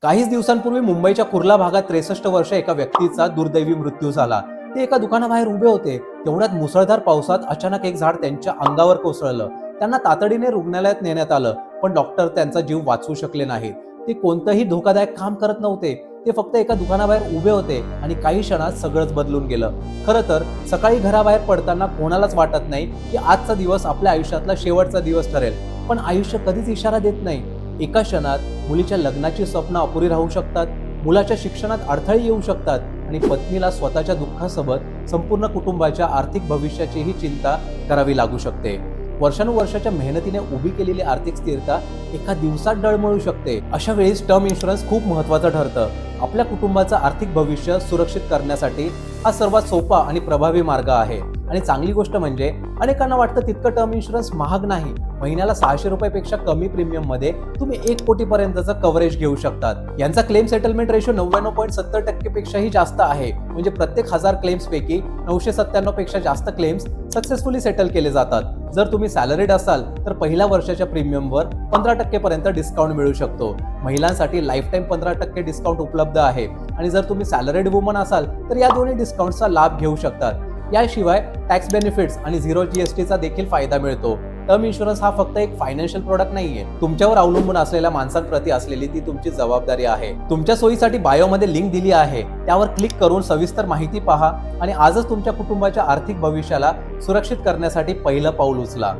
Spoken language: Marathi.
काहीच दिवसांपूर्वी मुंबईच्या कुर्ला भागात 63 वर्ष एका व्यक्तीचा दुर्दैवी मृत्यू झाला। ते एका दुकानाबाहेर उभे होते, तेवढ्यात मुसळधार पावसात अचानक एक झाड त्यांच्या अंगावर कोसळलं। त्यांना तातडीने रुग्णालयात नेण्यात आलं, पण डॉक्टर त्यांचा जीव वाचवू शकले नाहीत। ते कोणतंही धोकादायक काम करत नव्हते, ते फक्त एका दुकानाबाहेर उभे होते आणि काही क्षणात सगळंच बदलून गेलं। खरं तर सकाळी घराबाहेर पडताना कोणालाच वाटत नाही की आजचा दिवस आपल्या आयुष्यातला शेवटचा दिवस ठरेल, पण आयुष्य कधीच इशारा देत नाही। एका क्षणात मुलीच्या लग्नाची स्वप्न अपुरी राहू शकतात, मुलाच्या शिक्षणात अडथळे येऊ शकतात आणि पत्नीला स्वतःच्या दुःखासोबत संपूर्ण कुटुंबाच्या आर्थिक भविष्याचीही चिंता करावी लागू शकते। वर्षानुवर्षाच्या मेहनतीने उभी केलेली आर्थिक स्थिरता एका दिवसात डळमळू शकते। अशा वेळेस टर्म इन्शुरन्स खूप महत्त्वाचं ठरतं। आपल्या कुटुंबाचं आर्थिक भविष्य सुरक्षित करण्यासाठी हा सर्वात सोपा आणि प्रभावी मार्ग आहे। आणि चांगली गोष्ट म्हणजे अनेकांना वाटतं तितकं टर्म इन्शुरन्स महाग नाही। महिन्याला 600 रुपयापेक्षा कमी प्रीमियम मध्ये तुम्ही 1 कोटीपर्यंतचं कव्हरेज घेऊ शकतात। यांचा क्लेम सेटलमेंट रेशो 99.70% पेक्षाही जास्त आहे। म्हणजे प्रत्येक 1000 क्लेम्स पैकी 997 पेक्षा जास्त क्लेम्स सक्सेसफुली सेटल केले जातात। जर तुम्ही सॅलरीड असाल तर पहिल्या वर्षाच्या प्रीमियमवर 15% पर्यंत डिस्काउंट मिळू शकतो। महिलांसाठी लाईफ टाईम 15% डिस्काउंट उपलब्ध आहे आणि जर तुम्ही सॅलरीड वुमन असाल तर या दोन्ही डिस्काउंटचा लाभ घेऊ शकतात। याशिवाय टॅक्स बेनिफिट्स आणि 0 GSTचा देखील फायदा मिळतो। टर्म इन्शुरन्स हा फक्त एक फायनान्शियल प्रोडक्ट नाहीये, तुमच्यावर अवलंबून असलेल्या माणसांप्रती असलेली ती तुमची जबाबदारी आहे। तुमच्या सोयीसाठी बायोमध्ये लिंक दिली आहे, त्यावर क्लिक करून सविस्तर माहिती पहा आणि आजच तुमच्या कुटुंबाच्या आर्थिक भविष्याला सुरक्षित करण्यासाठी पहिलं पाऊल उचला।